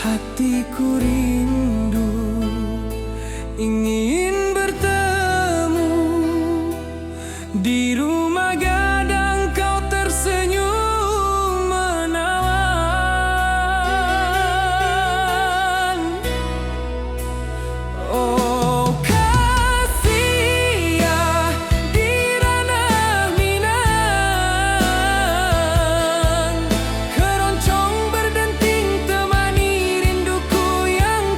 Hatiku rindu ingin bertemu di rumah gadang, kau tersenyum menawan. Oh kasih ya di ranah Minang, keroncong berdenting temani rinduku yang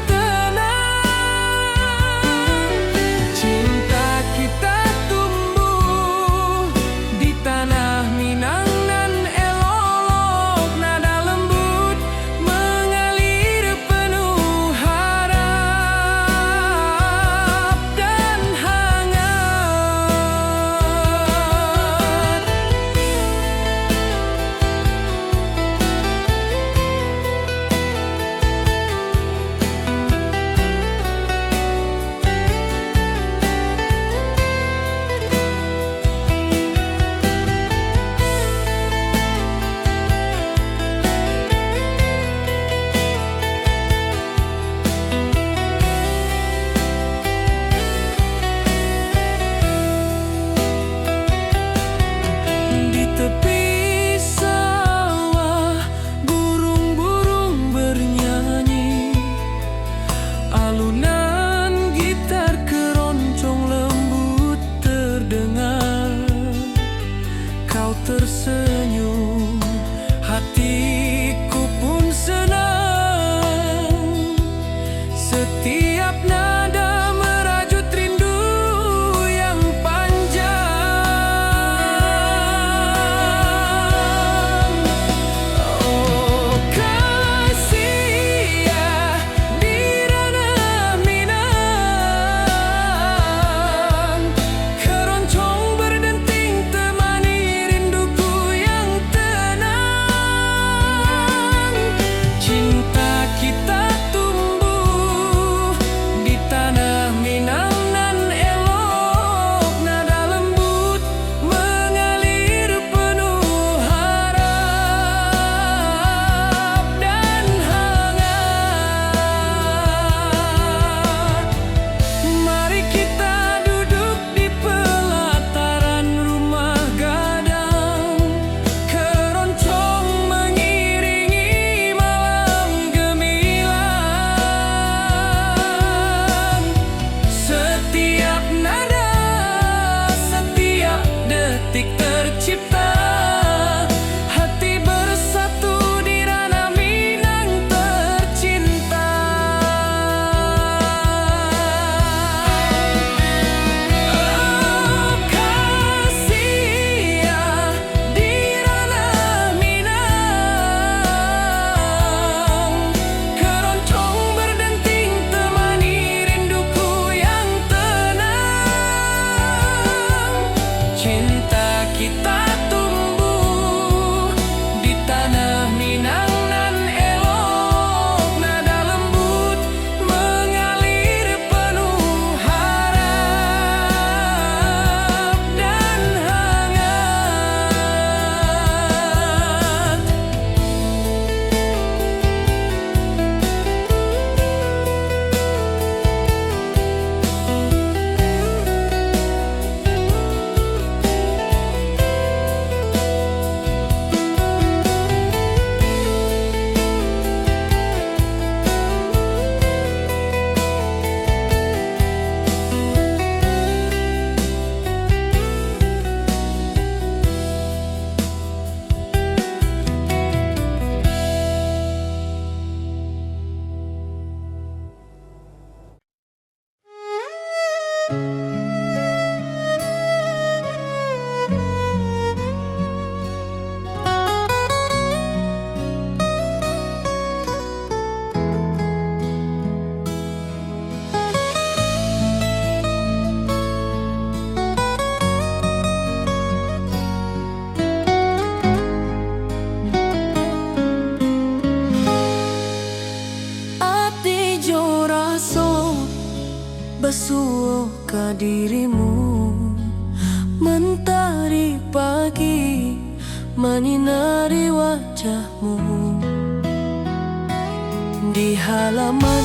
Di halaman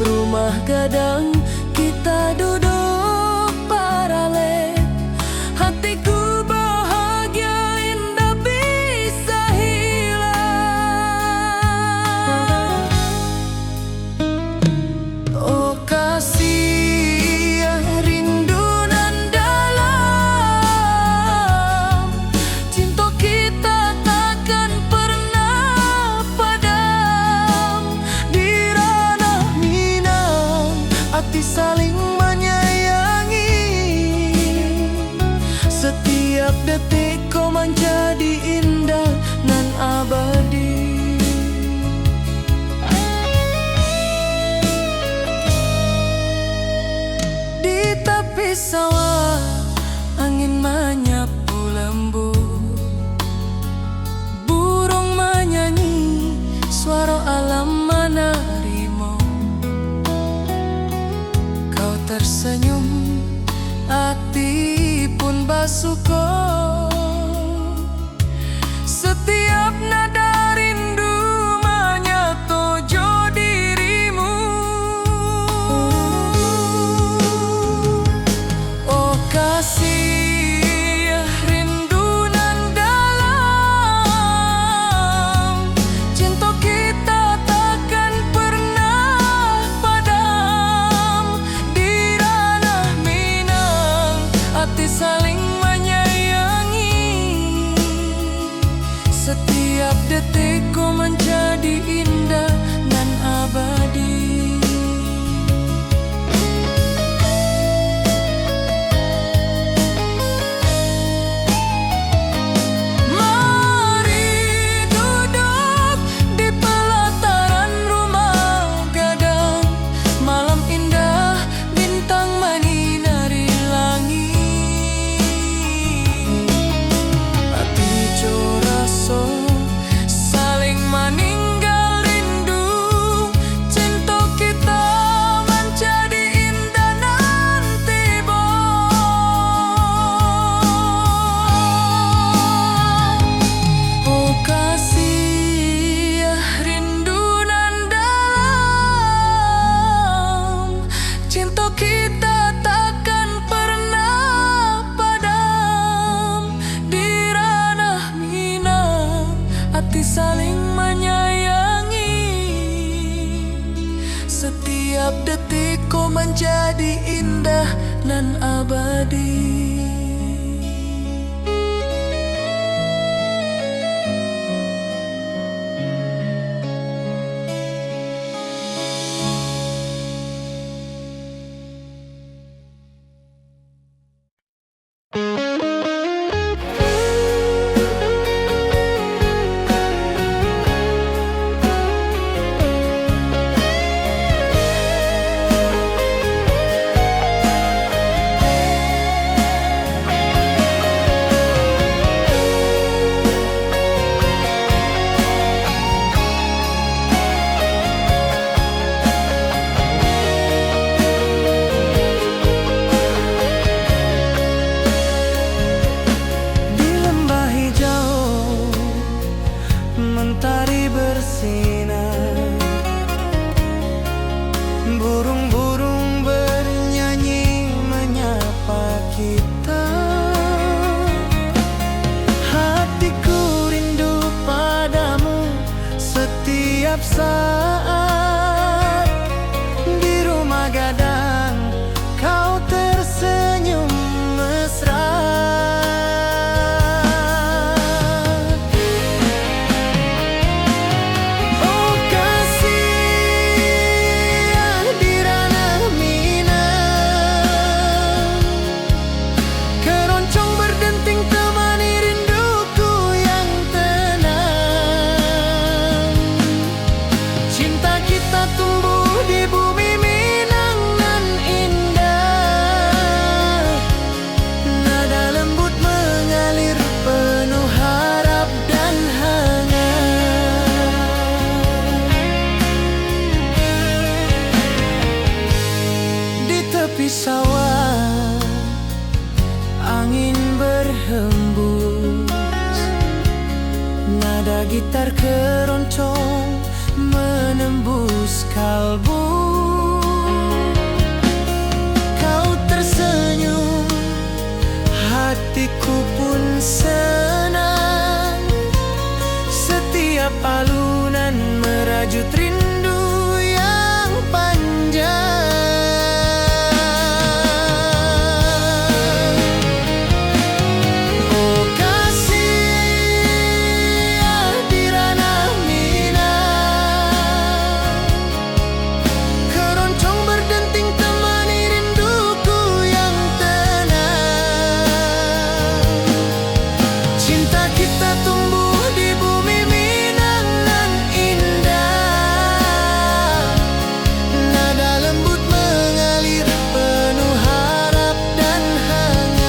rumah gadang kita duduk paralel. Hatiku bahagia indah bisa hilang. Oh kasih rindu nan dalam, cinta kita takkan pernah padam. Di ranah Minang hati saling menyayangi. Setiap detik kau menjadi indah nan abadi. Di tepi sawah angin menyapu lembut, burung menyanyi, suara alam menerimu. Kau tersenyum, hati pun bersyukur. Setiap nada rindu menyatu dirimu. Oh kasih rindu nan dalam, cinta kita takkan pernah padam. Di ranah Minang hati saling menyayangi. Setiap detikku menjadi indah dan abadi. Mari duduk di pelataran rumah gadang. Malam indah, bintang menyinari langit. Hati coraso saling meninggal rindu. Cinta kita menjadi indah nanti oh kasih rindu nan dalam, cinta kita takkan pernah padam. Di ranah Minang hati saling menyayangi. Setiap detikku menjadi indah nan abadi. Di lembah hijau mentari bersinar, burung-burung bernyanyi menyapa kita. Hatiku rindu padamu setiap saat. Di rumah gadang kau tersenyum mesra. Oh kasih di ranah Minang, keroncong berdenting temani rinduku yang tenang. Cinta kalbu. Kau tersenyum, hatiku pun senang. Setiap alunan merajut rindu yang panjang. Oh kasih di ranah Minang, keroncong berdenting temani rinduku yang tenang. Cinta kita tumbuh di bumi Minang nan indah. Nada lembut mengalir penuh harap dan hangat.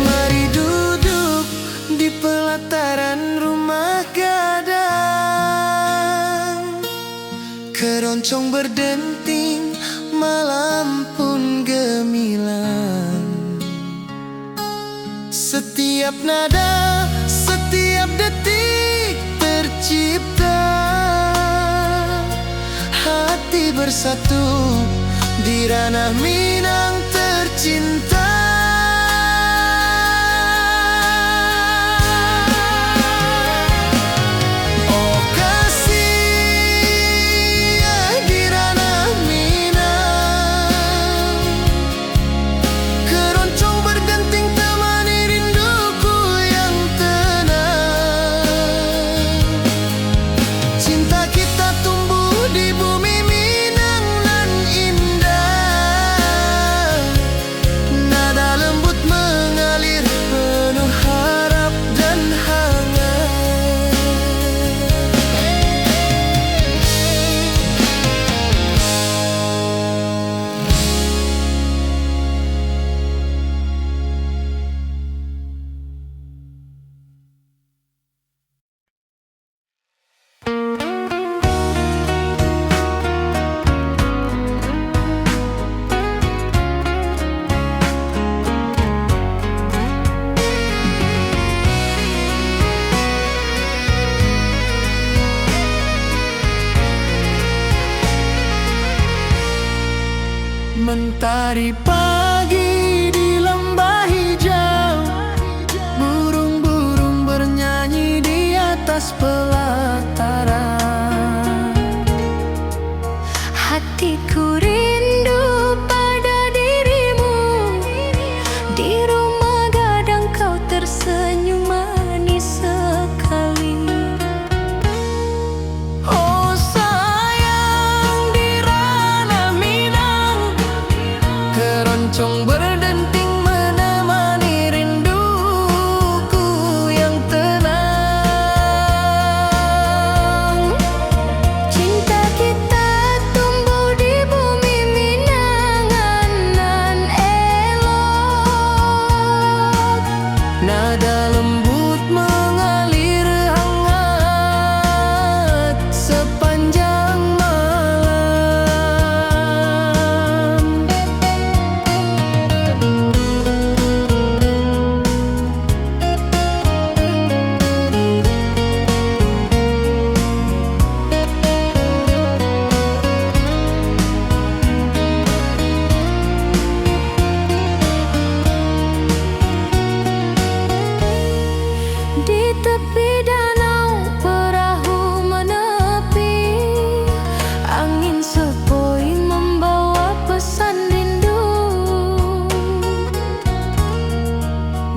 Mari duduk di pelataran rumah gadang. Keroncong berdenting, malam pun gemilang. Setiap nada, setiap detik tercipta. Hati bersatu di ranah Minang tercinta. Oh kasih di ranah Minang, keroncong berdenting temani rinduku yang tenang. Cinta kita tumbuh di bumi Minang nan indah. Nada lembut mengalir penuh harap dan hangat. Mentari pagi di lembah hijau, burung-burung bernyanyi di atas pelataran. Hatiku rindu pada dirimu, di rumah gadang kau tersenyum manis sekali. Oh sayang di ranah Minang, keroncong berdenting menemani rinduku yang tenang. Cinta kita tumbuh di bumi Minang nan elok. Nada lembut mengalir hangat sepanjang malam. Di tepi danau perahu menepi, angin sepoi membawa pesan rindu.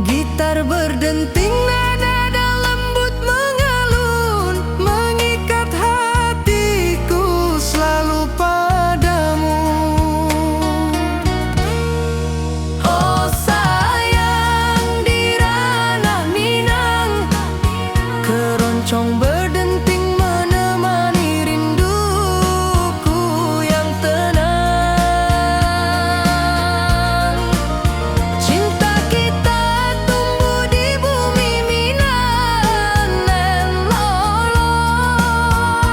Gitar berdenting, nada lembut mengalun, mengikat hatiku selalu padamu. Oh sayang di ranah Minang, keroncong berdenting menemani rinduku yang tenang. Cinta kita tumbuh di bumi Minang nan lolong.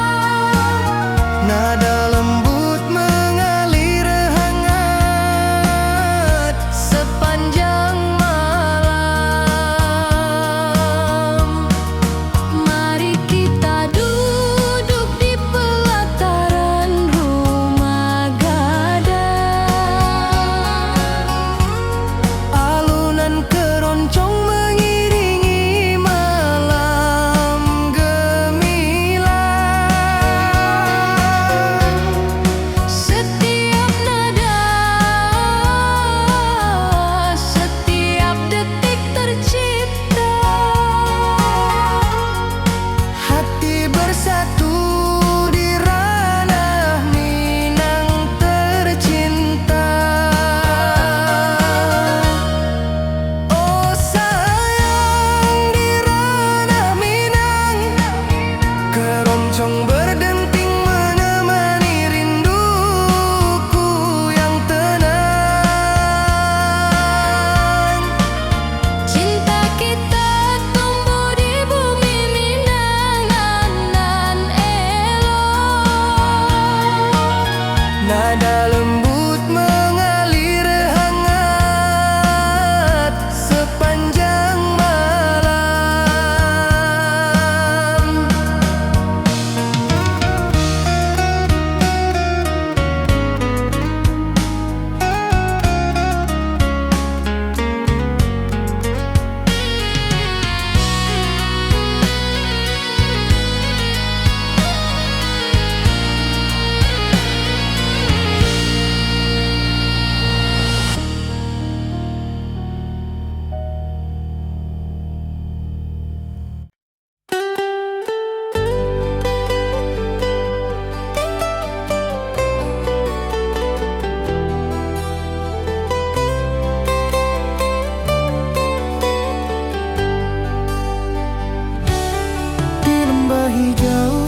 hijau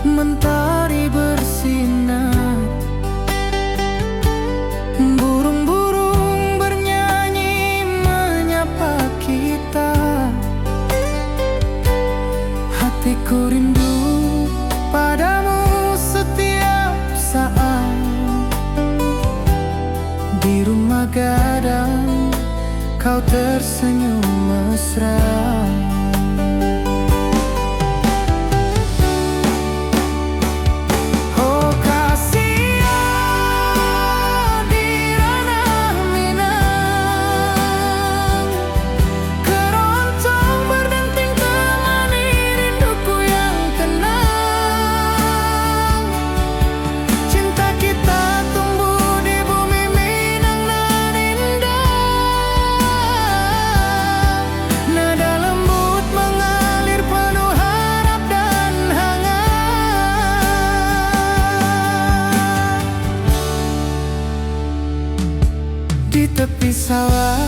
mentari bersinar, burung-burung bernyanyi menyapa kita. Hatiku rindu padamu setiap saat. Di rumah gadang kau tersenyum mesra. Oh kasihan di ranah Minang, keroncong berdenting temani rinduku yang tenang. Cinta kita tumbuh di bumi Minang nan indah. Nada lembut mengalir penuh harap dan hangat. Di tepi sawah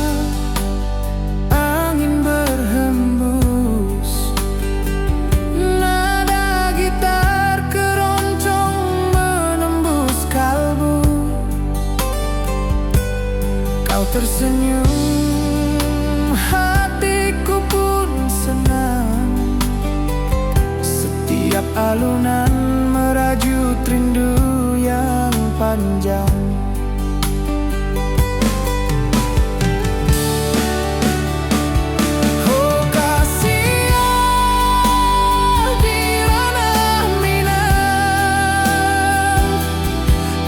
angin berhembus, nada gitar keroncong menembus kalbu. Kau tersenyum, hatiku pun senang. Setiap alunan merajut rindu yang panjang. Oh kasihan di ranah Minang,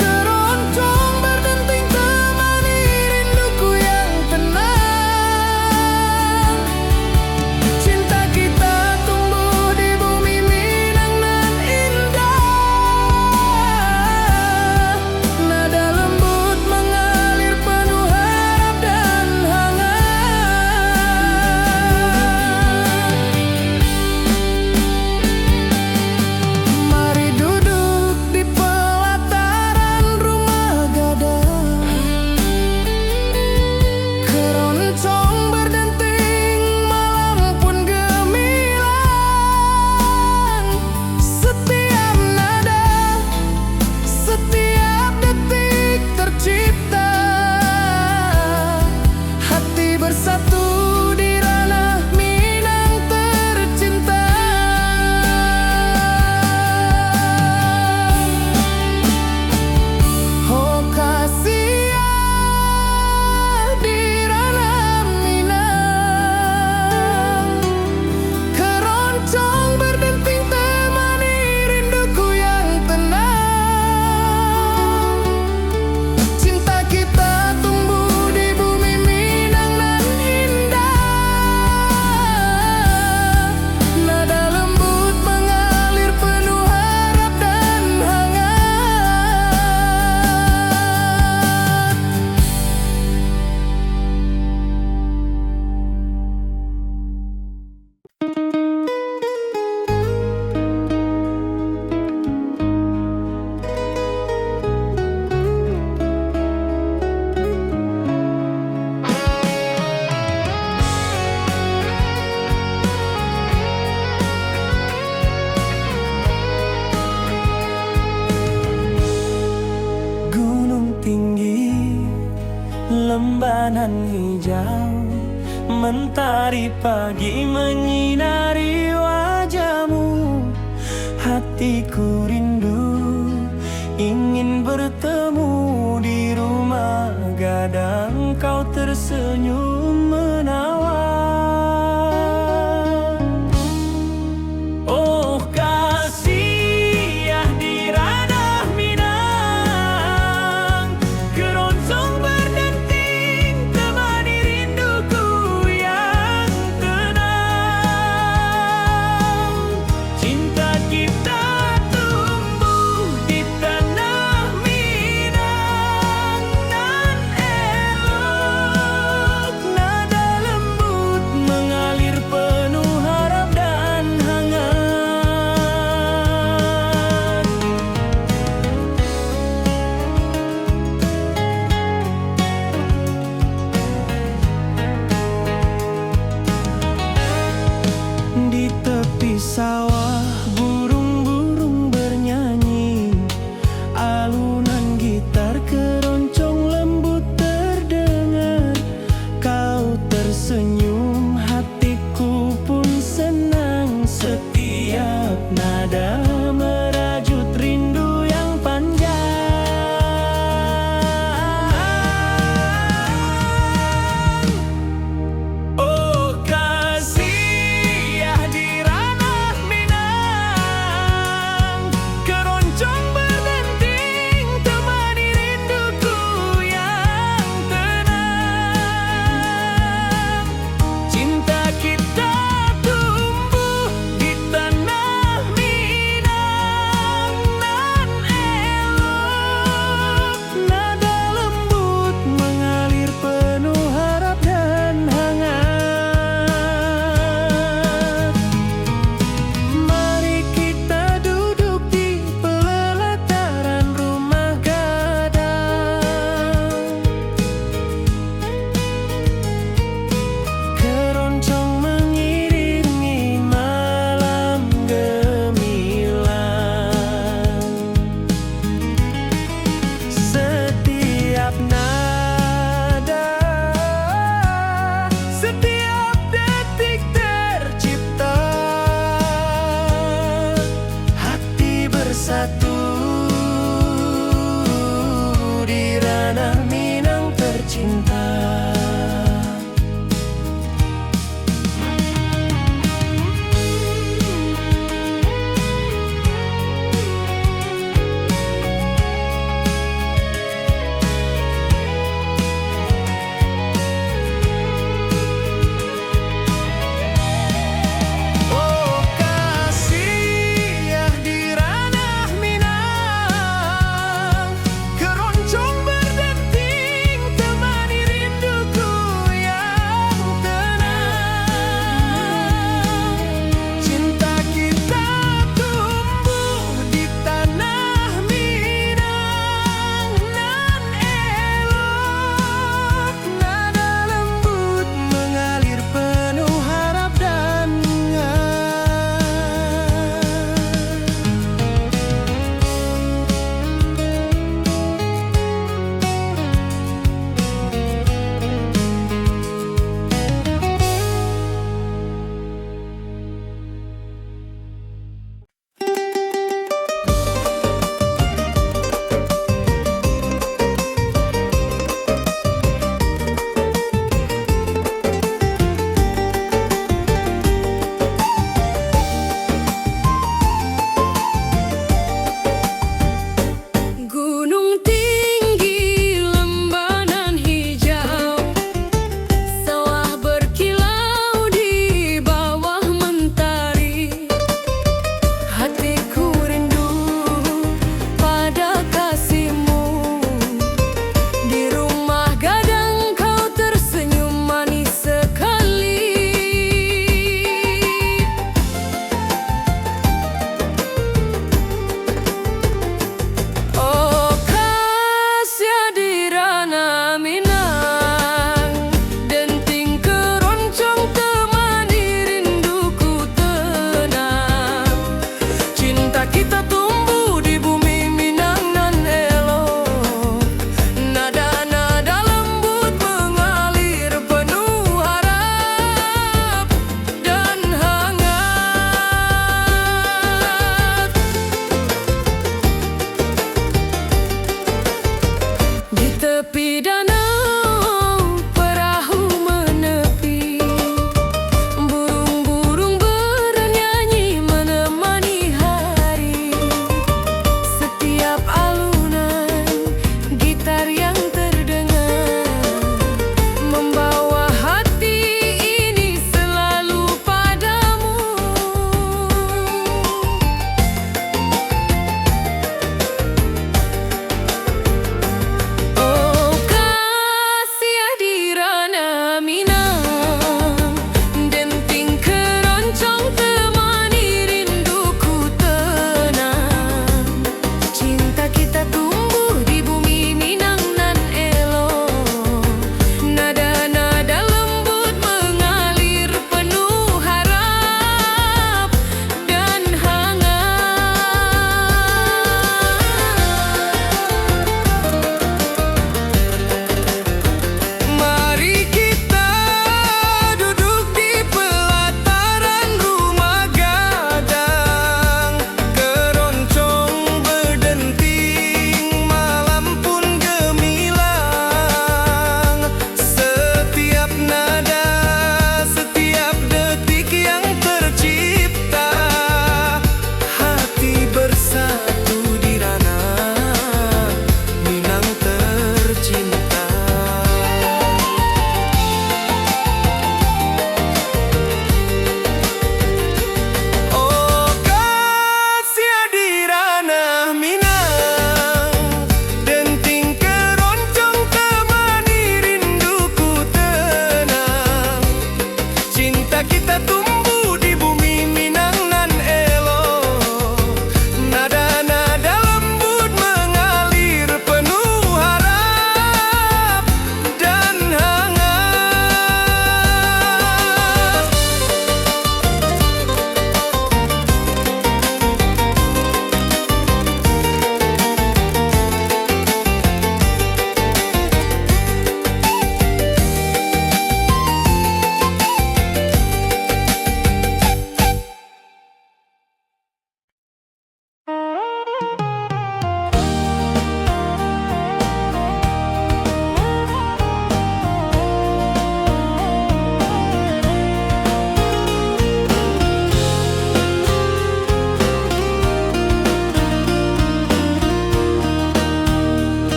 keroncong berdenting temani rinduku yang tenang. Cinta kita tumbuh di bumi Minang nan indah. Nada lembut mengalir penuh harap dan hangat. Mari duduk di pelataran rumah gadang, keroncong berdenting malam pun gemilang. Setiap nada, setiap detik tercipta, hati bersatu di ranah Minang tercinta. Oh kasihan di ranah Minang, keroncong berdenting temani rinduku yang tenang. Cinta kita tumbuh di bumi Minang nan indah. Nada lembut mengalir penuh harap dan hangat. Gunung tinggi, lembanan hijau, mentari pagi menyinari wajahmu. Hatiku rindu ingin bertemu di rumah gadang, kau tersenyum menawan. Oh kasihan di ranah Minang, keroncong berdenting temani rinduku yang tenang. Cinta kita tumbuh di tanah Minang nan elok. Nada lembut mengalir penuh harap dan hangat. Di tepi sawah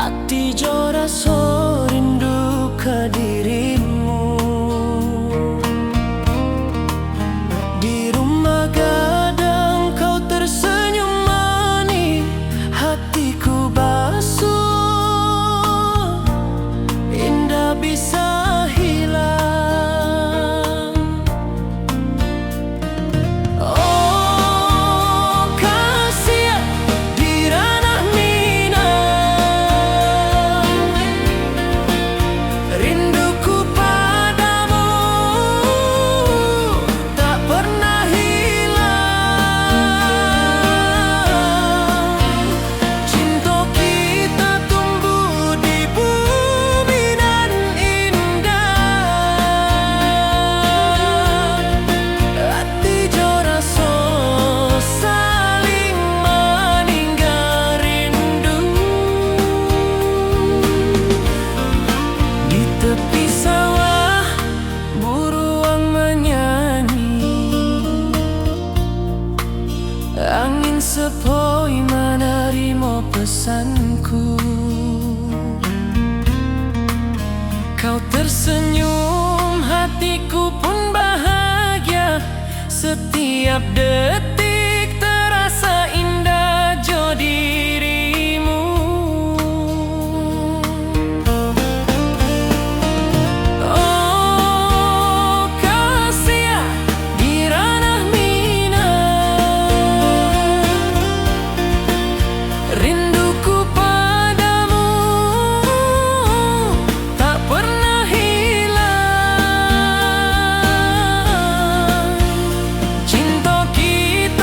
Hati jo rasa rindu ke dirimu. Di rumah gadang kau tersenyum manis, hatiku basuh, indah bisa hilang. Oh kasih di ranah Minang, rinduku padamu tak pernah hilang. Cinta kita tumbuh di bumi dan indah. Hati jo rasa saling meninggal rindu. Di tepi sawah burung menyanyi, angin sepoi menerima pesanku. Kau tersenyum, hatiku pun bahagia. Setiap detik terasa indah jo dirimu. Oh kasih di ranah Minang, rinduku padamu tak pernah hilang. Cinta kita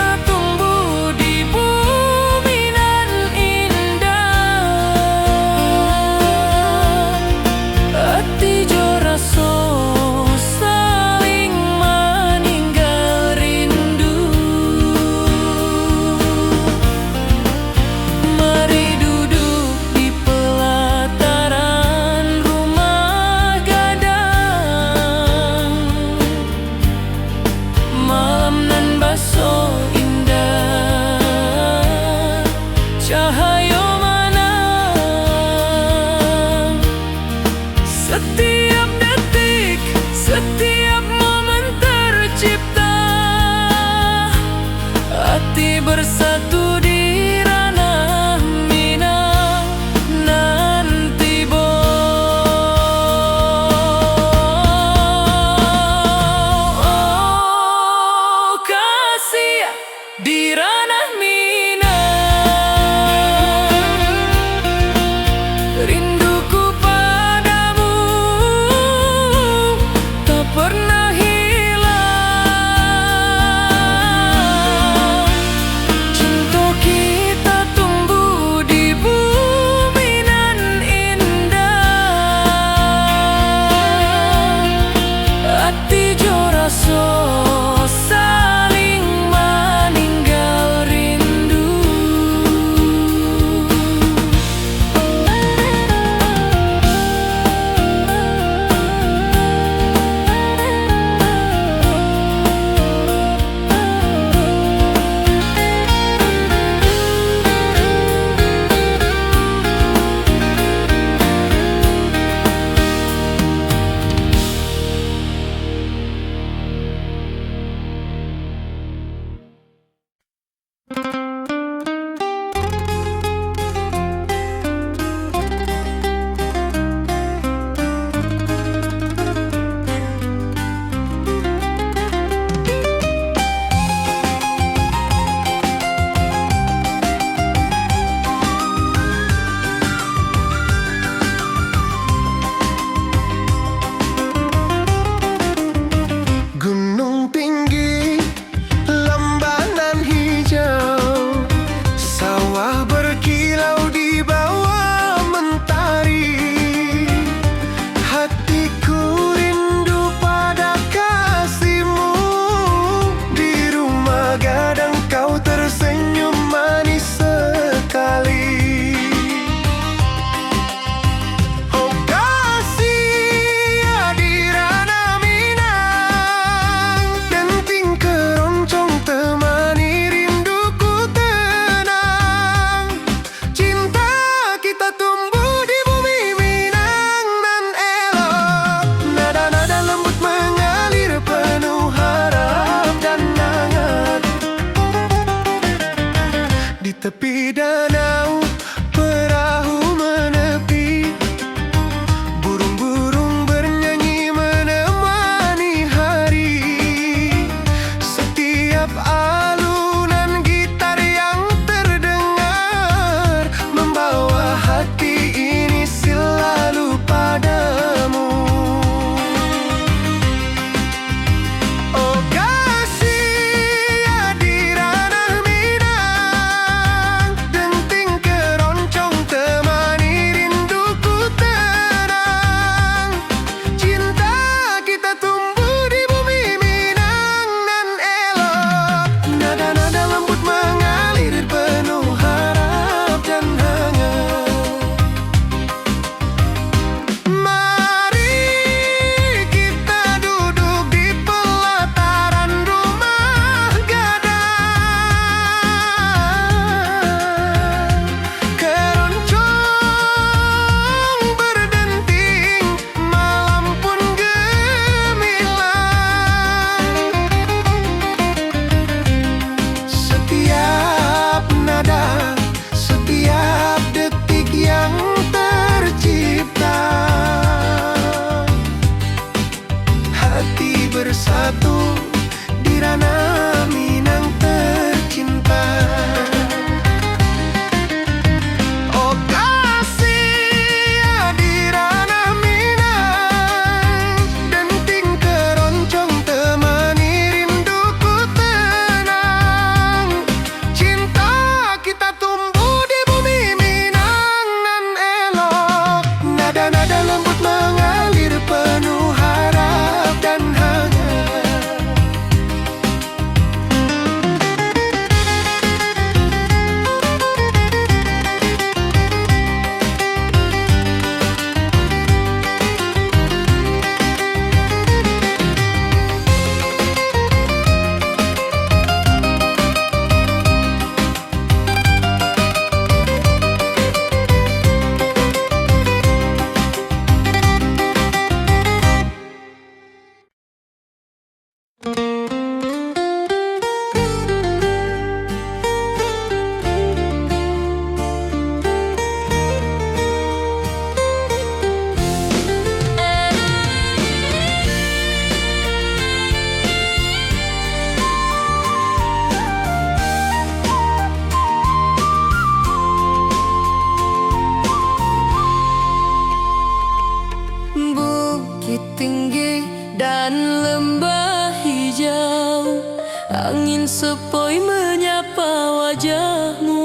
sepoi menyapa wajahmu.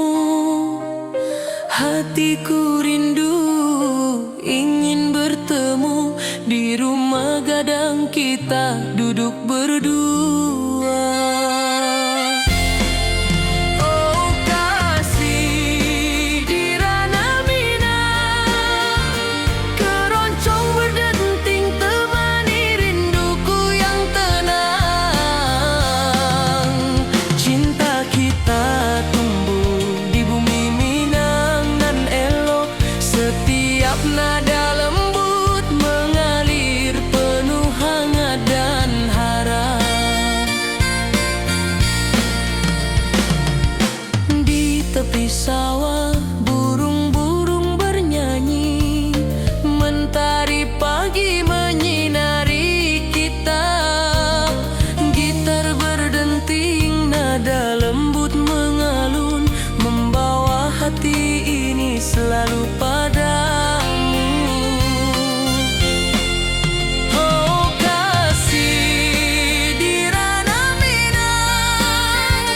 Hatiku rindu ingin bertemu di rumah gadang kita duduk berdua. Oh kasih di ranah Minang, keroncong berdenting temani rinduku yang tenang. Cinta kita tumbuh di bumi Minang nan elok, setiap nada lembut mengalir penuh hangat dan harap. Di tepi sawah burung-burung bernyanyi, mentari pagi menyinari kita. Gitar berdenting, nada lembut mengalun, membawa hati ini selalu padamu. Oh kasih di ranah Minang,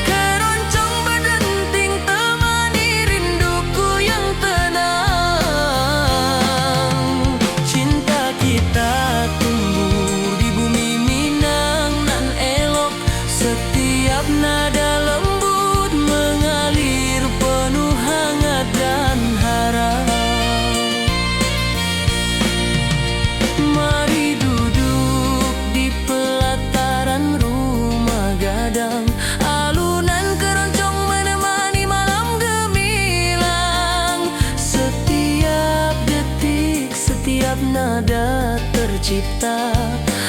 keroncong berdenting temani rinduku yang tenang. Cinta kita tumbuh di bumi Minang nan elok, setiap nada lembut mengalir penuh hangat dan harap. Mari duduk di pelataran rumah gadang, alunan keroncong menemani malam gemilang. Setiap detik, setiap nada tercipta,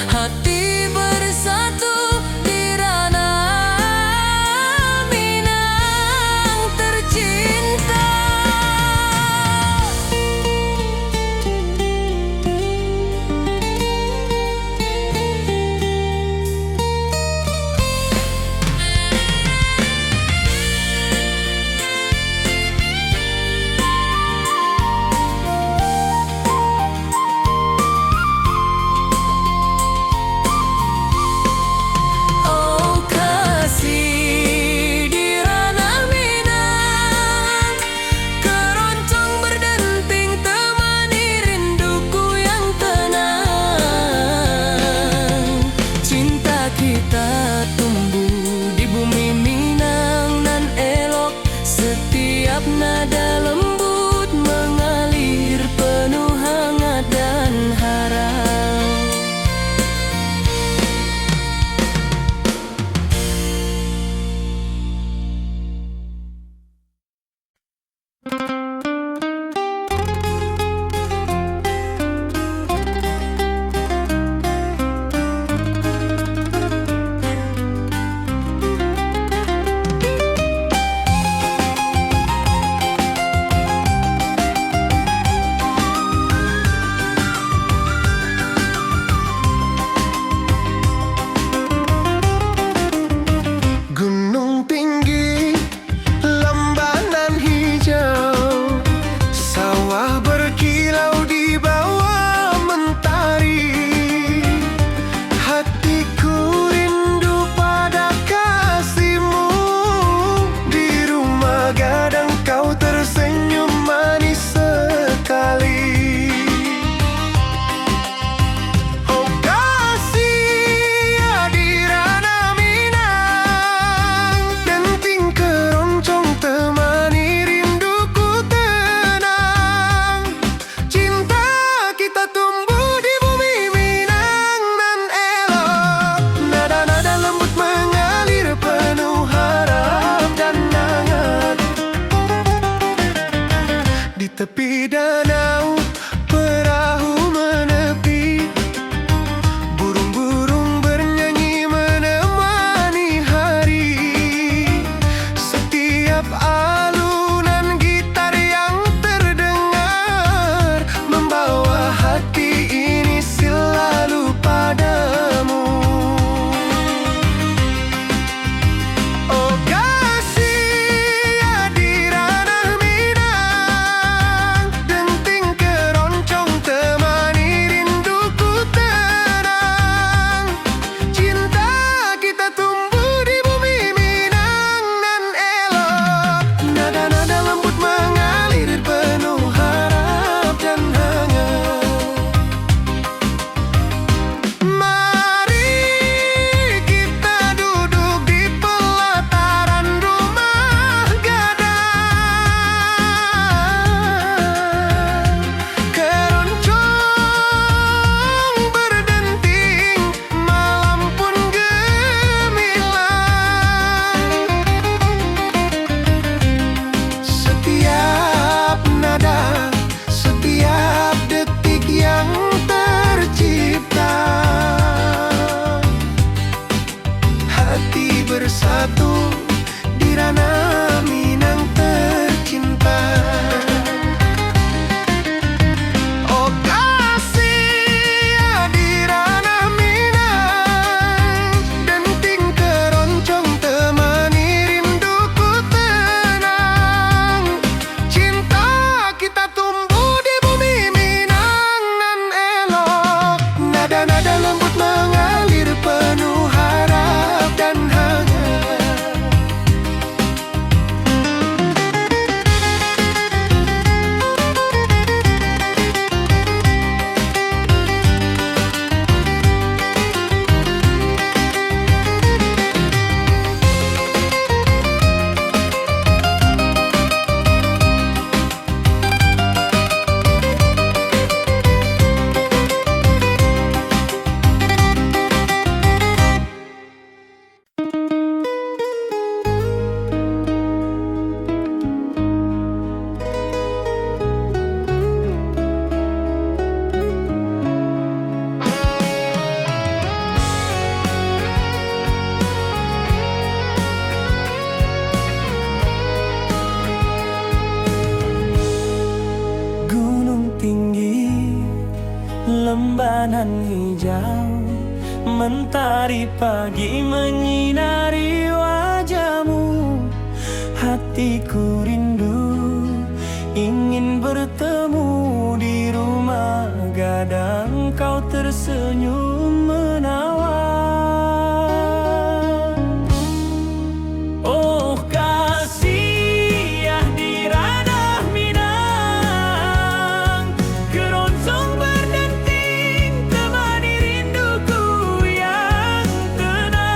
hati bersatu di ranah Minang tercinta. Oh kasih di ranah Minang, keroncong berdenting temani rinduku yang tenang. Cinta kita tumbuh di bumi Minang nan elok, setiap nada lembut mengalir penuh hangat dan harap. Gunung tinggi, lembanan hijau, sawah berkilau di bawah mentari. Hatiku rindu pada kasihmu, di rumah gadang kau tersenyum manis sekali. Oh kasih di ranah Minang, denting keroncong temani rinduku tenang. Cinta kita tumbuh di bumi Minang nan elok, nada-nada lembut mengalir penuh harap dan hangat. Di tepi danau perahu menepi, burung-burung bernyanyi menemani hari. Setiap alunan gitar yang terdengar membawa hati ini selalu padamu. Oh kasih di ranah Minang, denting rembanan hijau, mentari pagi menyinari wajahmu. Hatiku rindu ingin bertemu di rumah gadang, kau tersenyum menawan. Oh kasih ya di ranah Minang, keroncong berdenting temani rinduku yang tenang.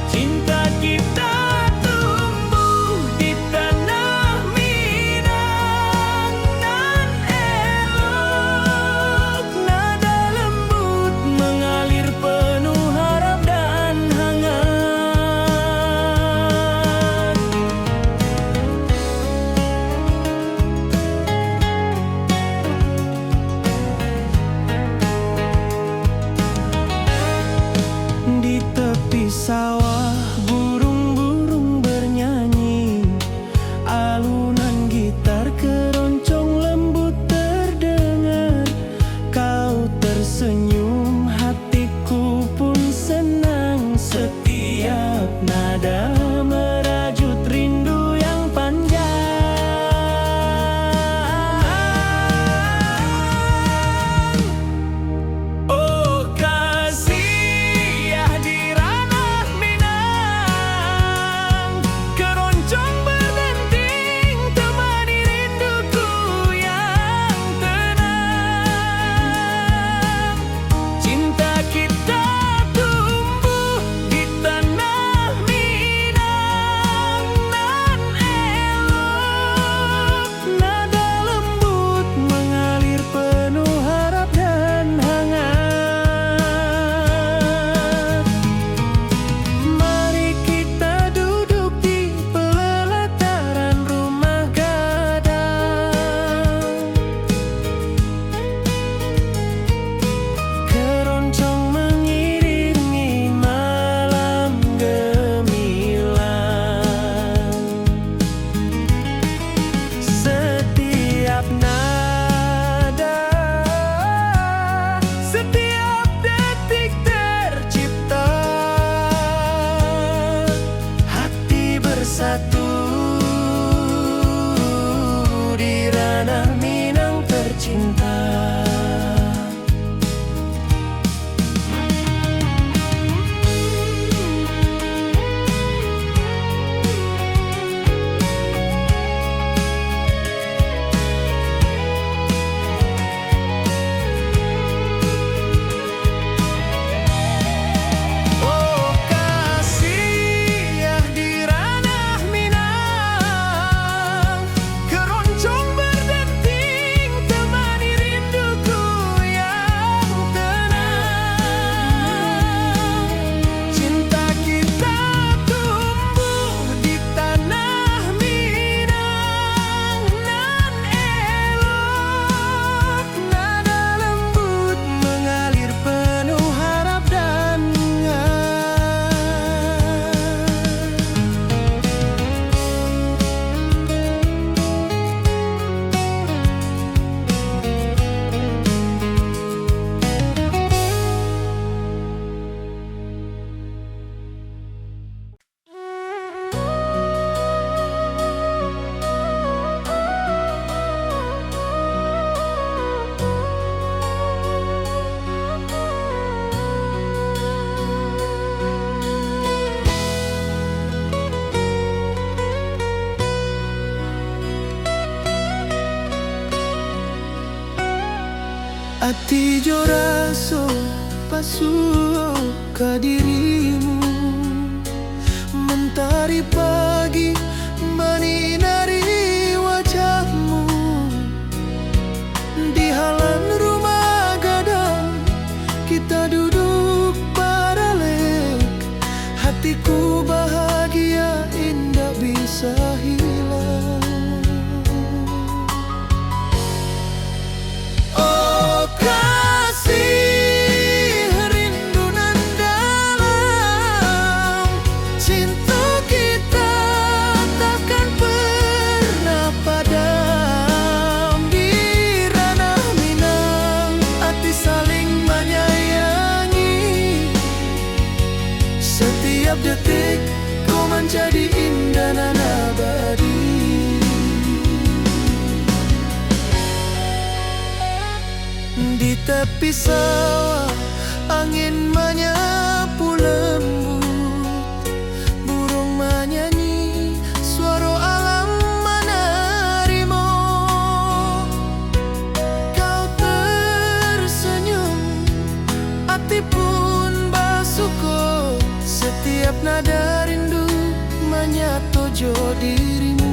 Cinta kita tumbuh di tanah Minang, nan elok, nada lembut mengalir penuh harap dan hangat. Di tepi sawah burung-burung bernyanyi, alunan gitar keroncong lembut terdengar. Kau tersenyum, hatiku pun senang. Setiap nada merajut rindu yang panjang. Oh kasih ya di ranah Minang, keroncong berdenting temani rinduku yang tenang. Cinta kita tumbuh di tanah Minang, nan elok, nada lembut mengalir penuh harap dan hangat. Mari kita duduk di pelataran rumah gadang, keroncong mengiringi malam gemilang. Setiap nada, setiap detik tercipta, hati bersatu di ranah Minang tercinta. Oh kasih ya di ranah Minang, keroncong berdenting temani rinduku yang tenang. Cinta kita tumbuh di tanah Minang, nan elok, nada lembut mengalir penuh harap dan ati jo raso pasuo ka dirimu, mentari pagi menyinari wajahmu. Di halaman rumah gadang kita duduk paralel, hatiku bahagia indah bisa hilang. Oh kasih rindu nan dalam, cinta kita tepi sawah, angin menyapu lembut, burung menyanyi, suara alam menerimu. Kau tersenyum, hati pun bersyukur, setiap nada rindu menyatu jo dirimu.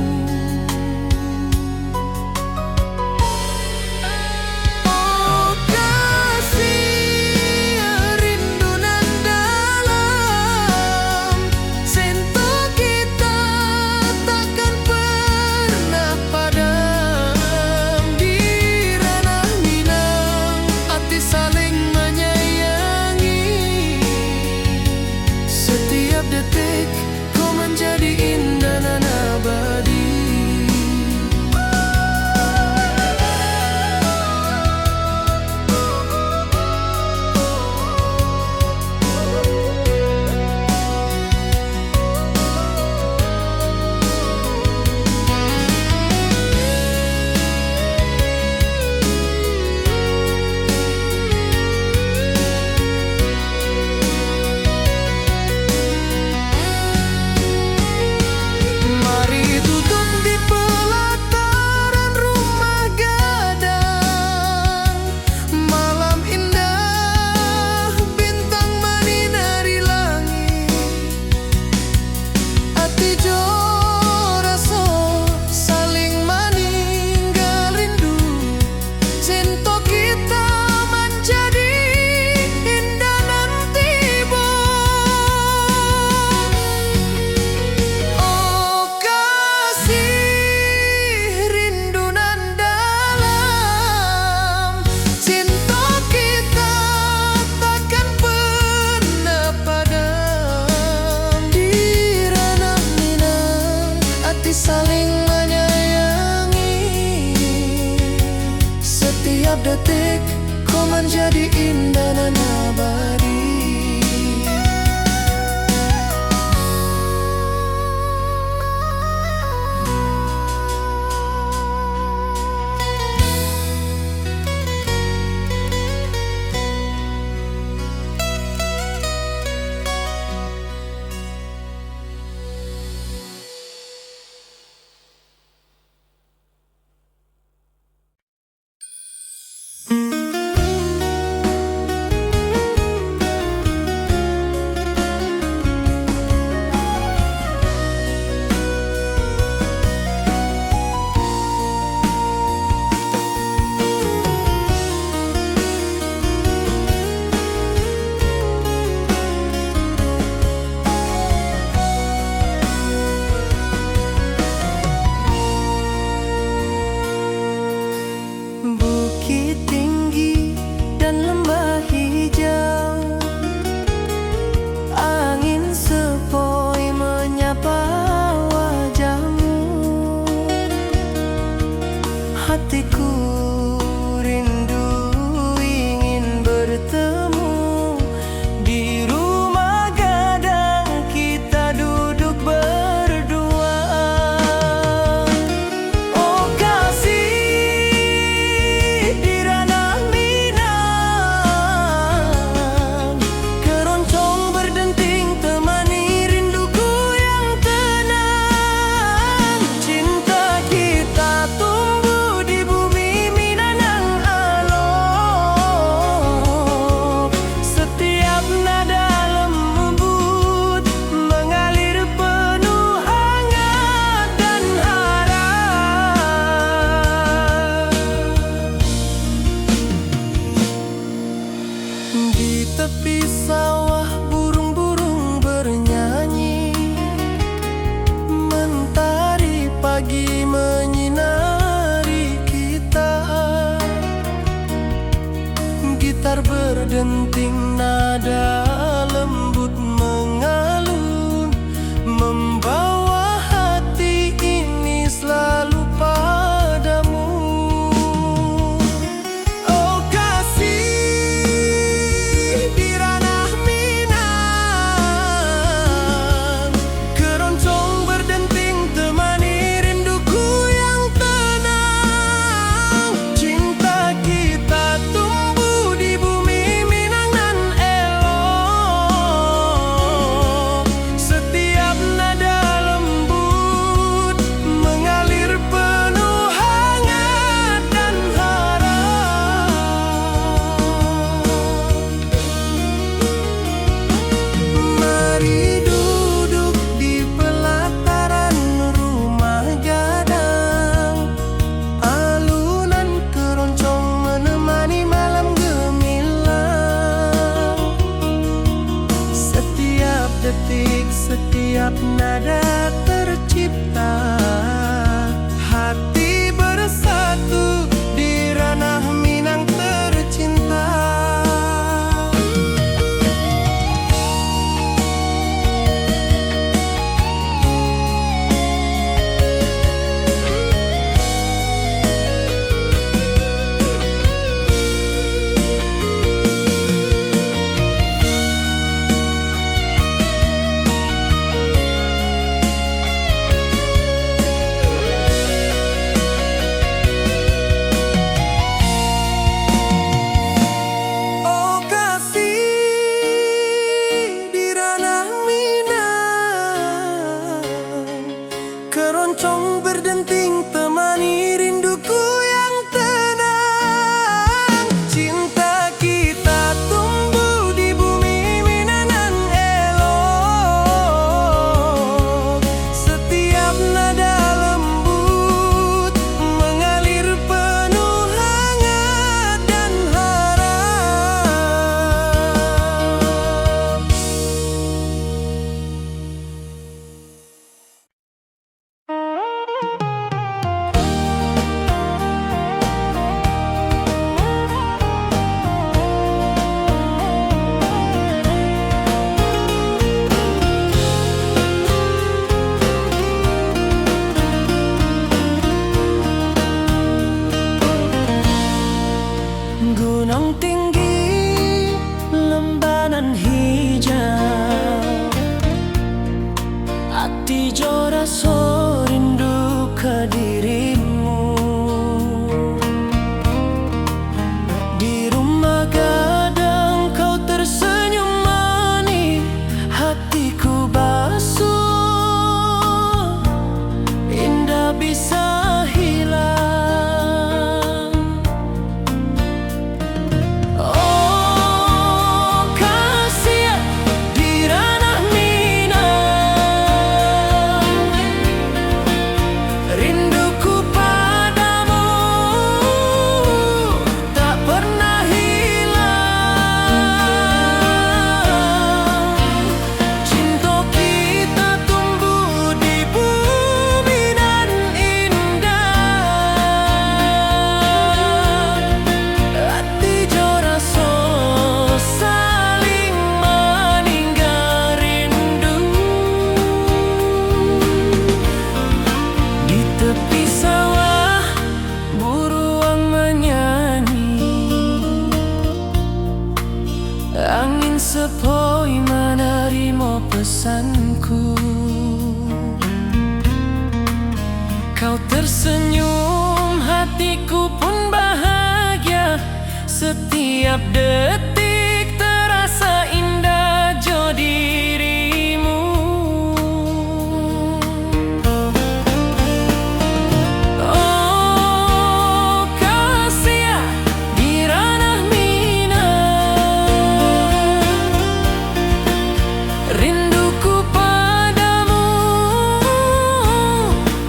Saling menyayangi, setiap detik kau menjadi indah dan abadi. Hatiku rindu ingin bertemu di rumah gadang, kita duduk berdua. Oh kasih di ranah Minang, keroncong berdenting temani rinduku yang tenang. Cinta kita tumbuh di bumi Minang gunung tinggi, lembanan hijau, hati jora so rindu ke dirimu. Di rumah gadang kau tersenyum manis, hatiku basuh, indah bisa angin sepoi menerima pesanku. Kau tersenyum, hatiku pun bahagia. Setiap detik terasa indah jo dirimu. Oh kasih di ranah rinduku padamu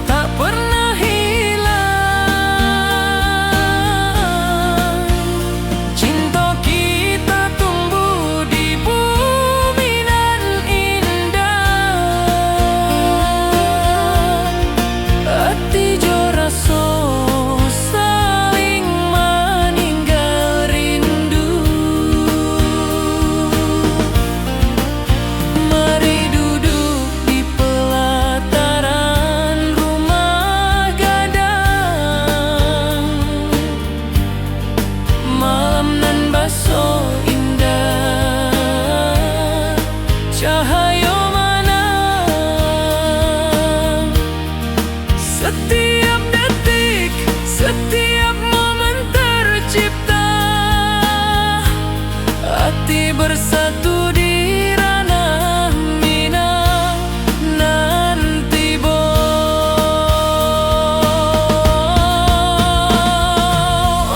tak pernah hilang. Cinta kita tumbuh di bumi nan indah. Hati jo rasa saling meninggal rindu. Mari duduk di pelataran rumah gadang, malam nan baso indah, cahaya mana setiap detik, setiap momen tercipta. Hati bersatu di ranah Minang nanti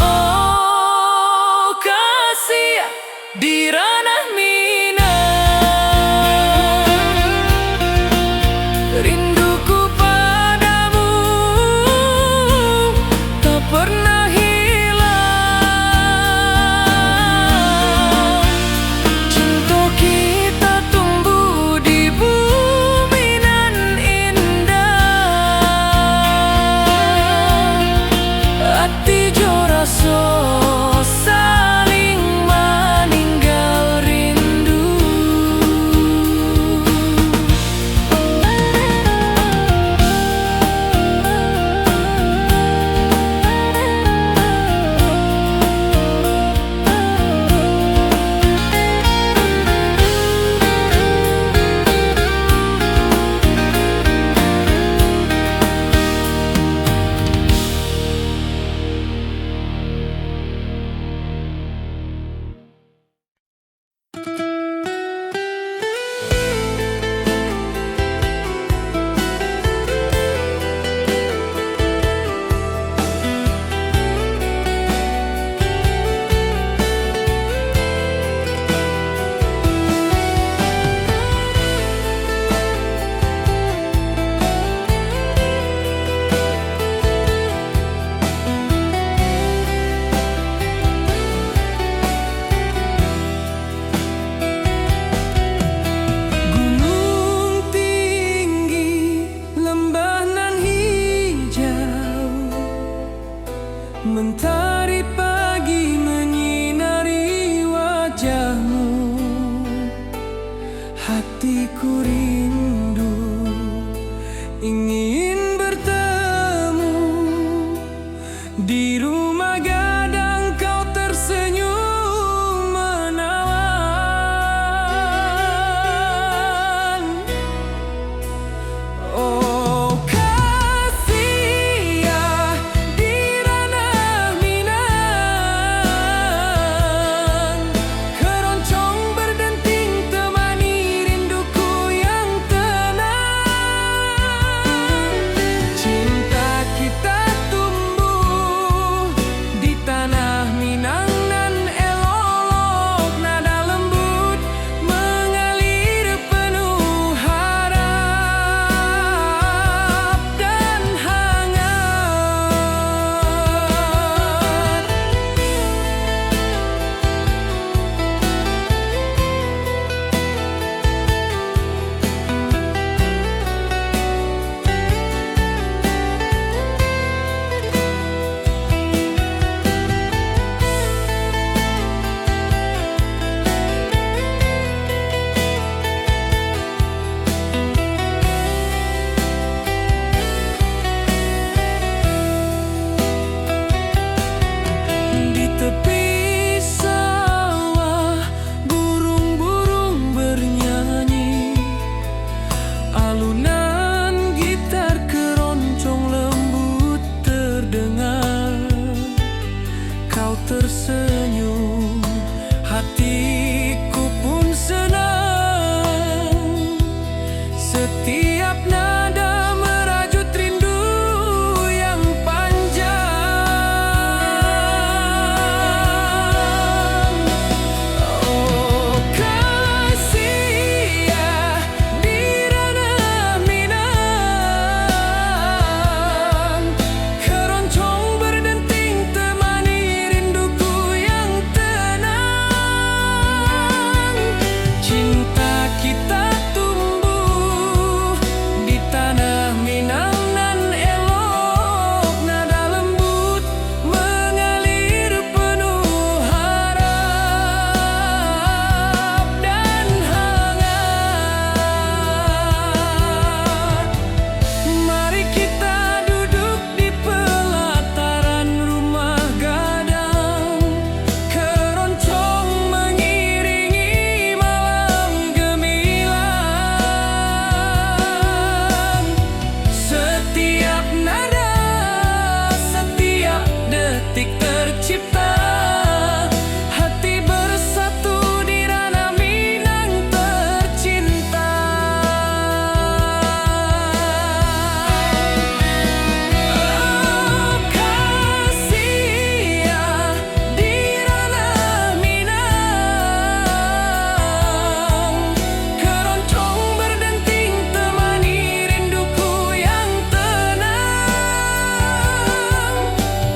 oh kasih di ranah Minang. Rinduku padamu tak pernah hilang. Cinta kita tumbuh di bumi nan indah. Hati jo rasa saling meninggal rindu. Gunung tinggi, lembah nan hijau, mentari pagi menyinari wajahmu. Hatiku rindu ingin bertemu. Di rumah gadang kau tersenyum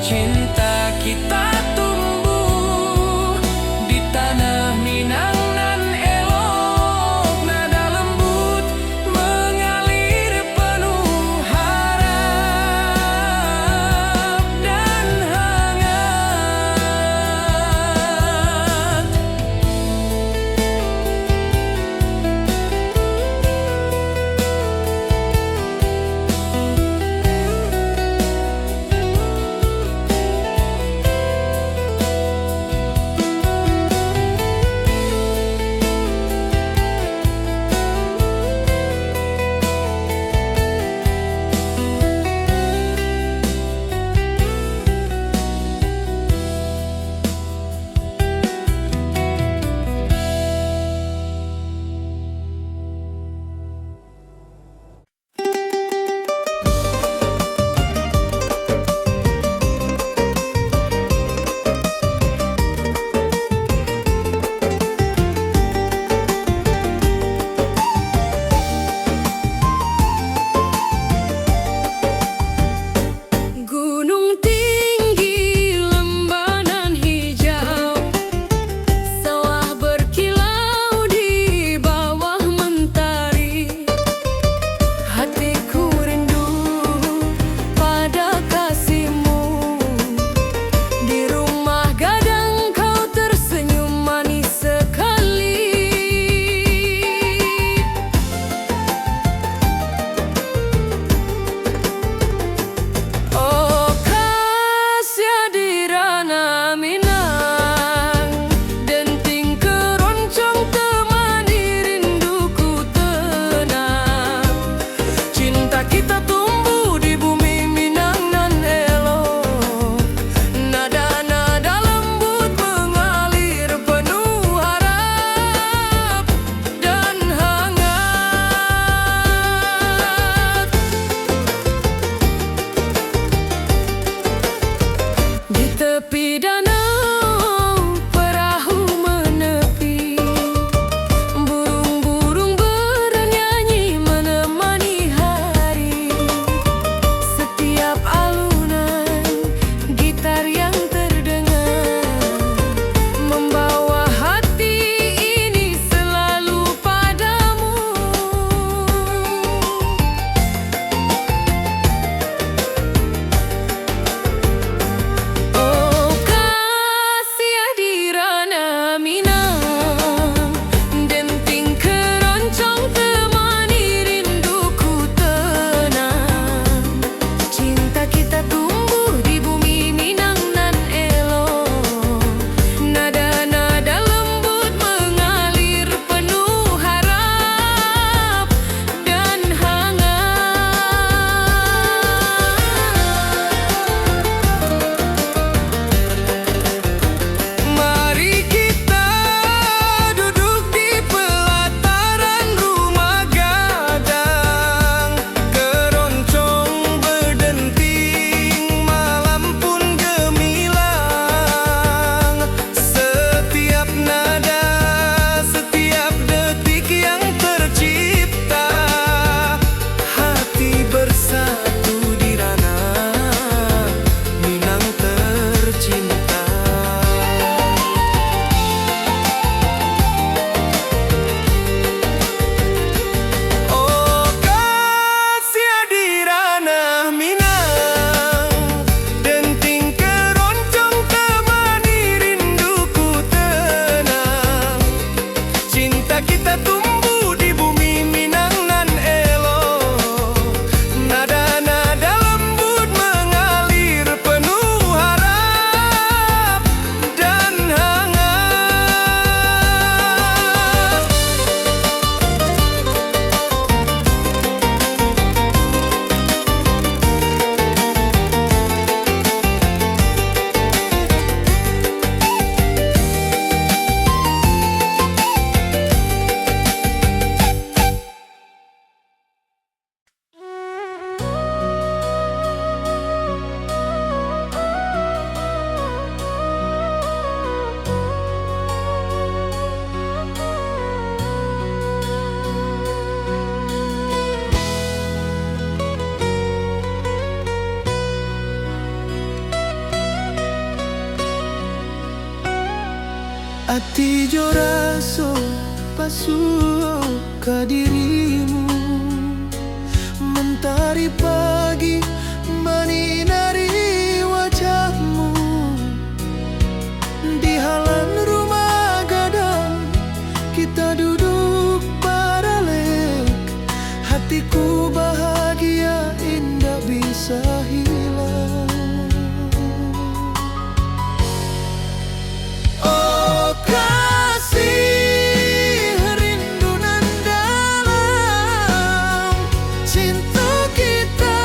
cinta kita tumbuh di tanah Minang nan elok, nada lembut mengalir penuh harap dan hangat. Ati jo raso pasuo ka dirimu, mentari pagi menyinari wajahmu. Di halaman rumah gadang kita duduk baralek, hatiku bahagia indah bisa hilang. Oh kasih, rindu nan dalam, cinta kita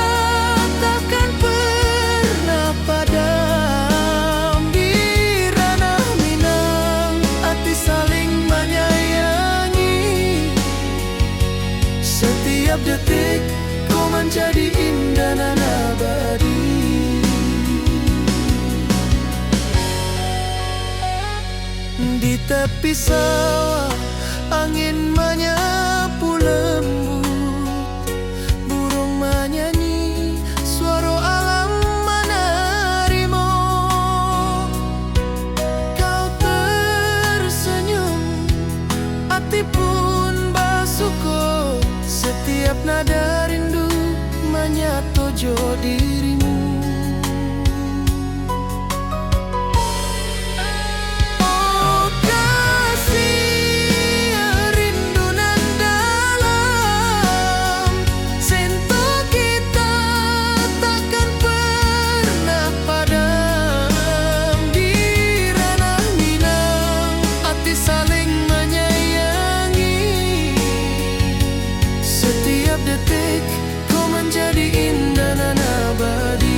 takkan pernah padam. Di ranah Minang, hati saling menyayangi. Setiap detik kau menjadi indah dan abadi. Di tepi sawah angin menyapu lembut, burung menyanyi, suara alam menarimo. Kau tersenyum, hati pun bersyukur. Setiap nada rindu menyatu jo dirimu. Oh kasih, rindu nan dalam, cinta kita takkan pernah padam. Di ranah Minang, hati saling menyayangi. Setiap detik kau menjadi indah dan abadi.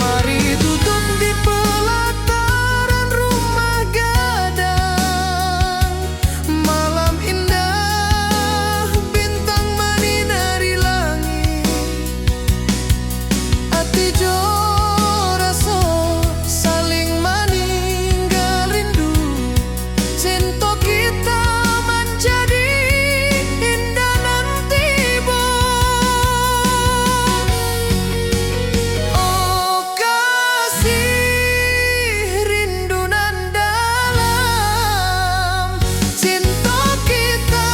Mari duduk di pelataran rumah gadang, malam indah bintang menyinari langit. Hati jo raso saling meninggal rindu, cinta kita menjadi indah nanti bo. Oh kasih, rindu nan dalam, cinta kita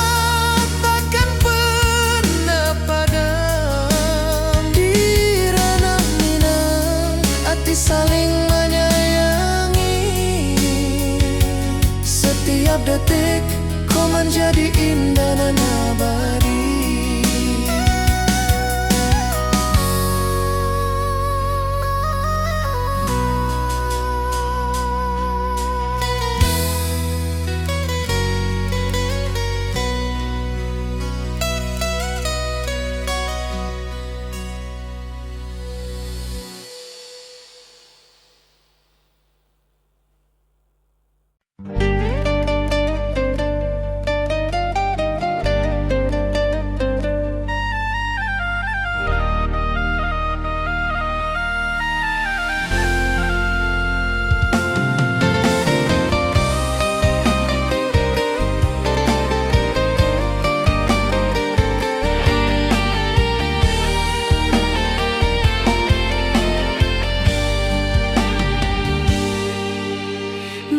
takkan pernah padam. Di ranah Minang, hati saling menyayangi. Setiap detik kau menjadi indah dan abadi.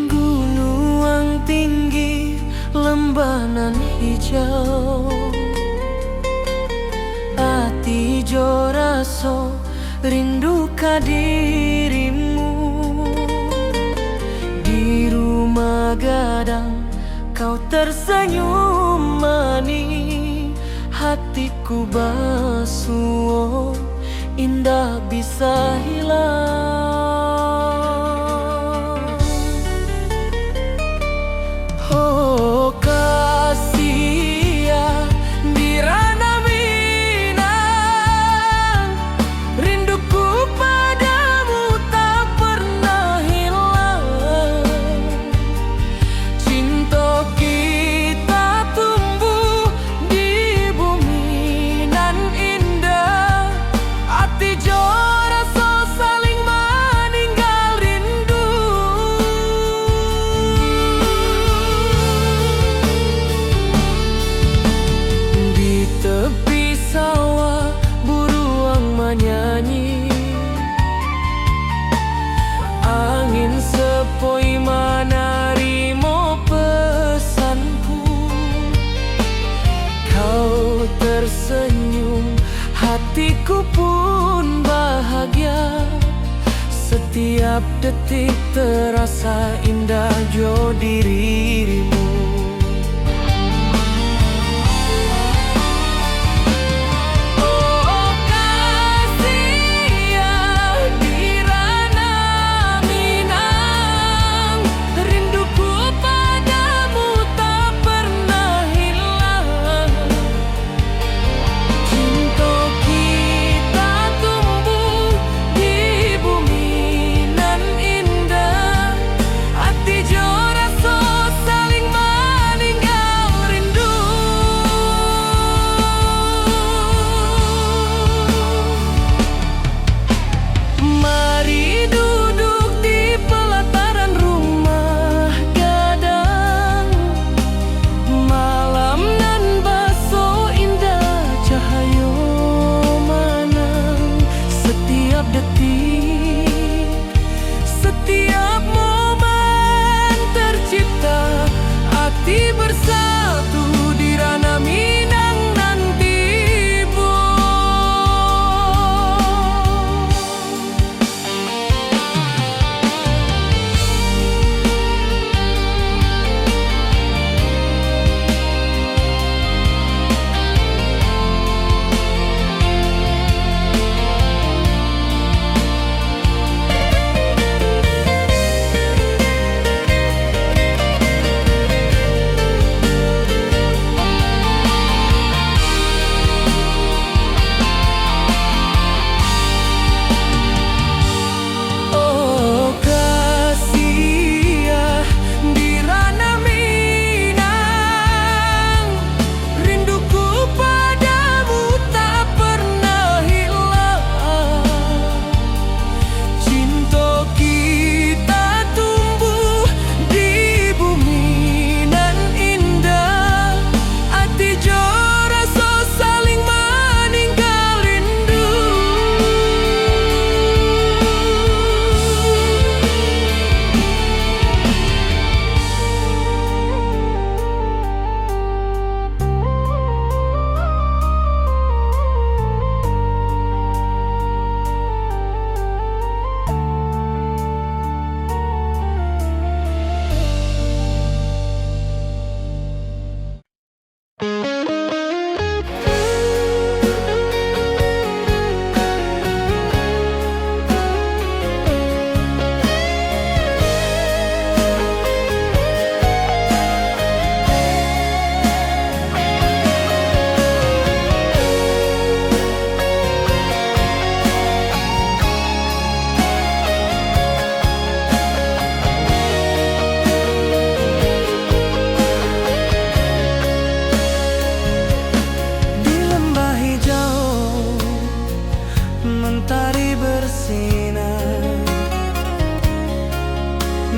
Gunung tinggi, lembanan hijau, hati jo raso rindu ka dirimu. Di rumah gadang kau tersenyum manis, hatiku basuh indah bisa hilang. Oh kasih, di ranah Minang, rinduku padamu tak pernah hilang. Cinta kita Setiap detik terasa indah jo dirimu. Oh kasih ya di ranah Minang, rinduku padamu tak pernah hilang. Cinta kita tumbuh di bumi nan indah, hati jo rasa saling meninggal rindu. Mari duduk di pelataran rumah gadang, malam nan baso indah cahaya manang. Setiap detik, setiap momen tercipta, hati bersatu di ranah Minang nanti bu. Oh kasih ya di ranah Minang, rinduku padamu tak pernah hilang. Cinta kita tumbuh di bumi nan indah, hati jo rasa saling meninggal rindu. Di lembah hijau mentari bersinar,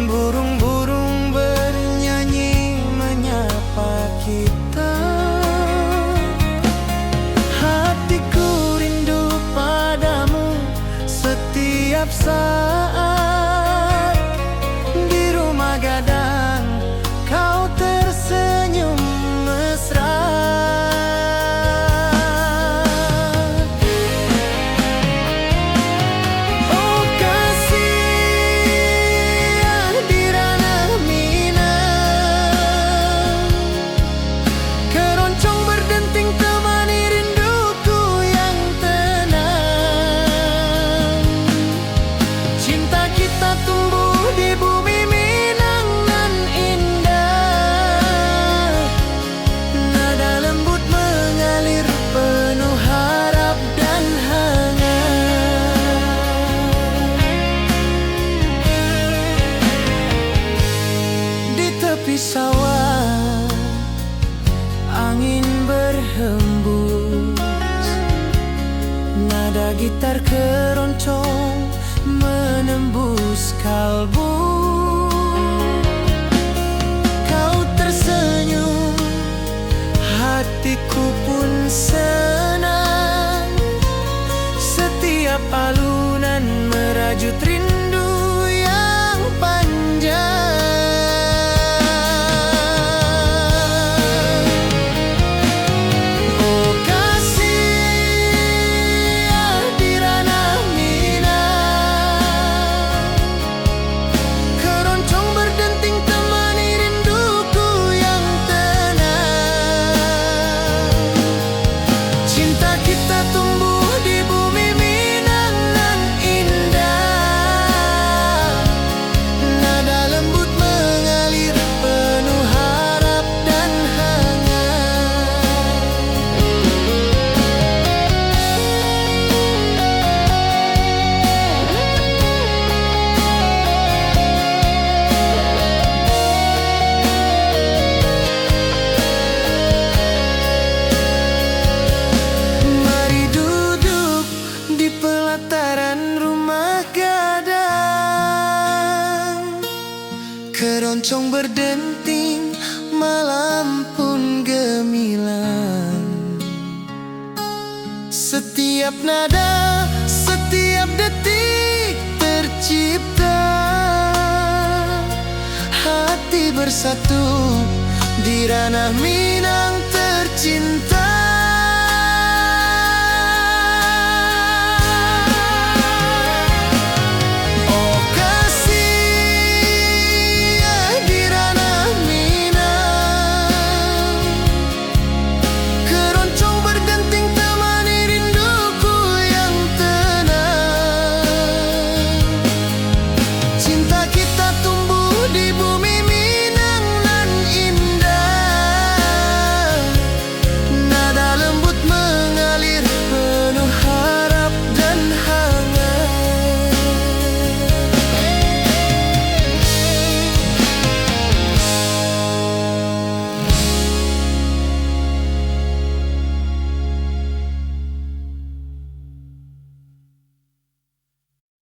burung-burung bernyanyi menyapa kita. Hatiku rindu padamu setiap saat. Di rumah gadang kau tersenyum mesra. Oh kasih di ranah Minang, keroncong berdenting temani rinduku yang tenang. Cinta kita tumbuh di bumi Minang nan indah, nada lembut mengalir penuh harap dan hangat. Di tepi sawah angin berhembus, nada gitar keroncong menembus kalbu. Kau tersenyum, hatiku pun senang. Setiap alunan merajut rindu yang panjang. Oh kasih di ranah Minang, Keroncong berdenting, malam pun gemilang. Setiap nada, setiap detik tercipta. Hati bersatu di ranah Minang tercinta.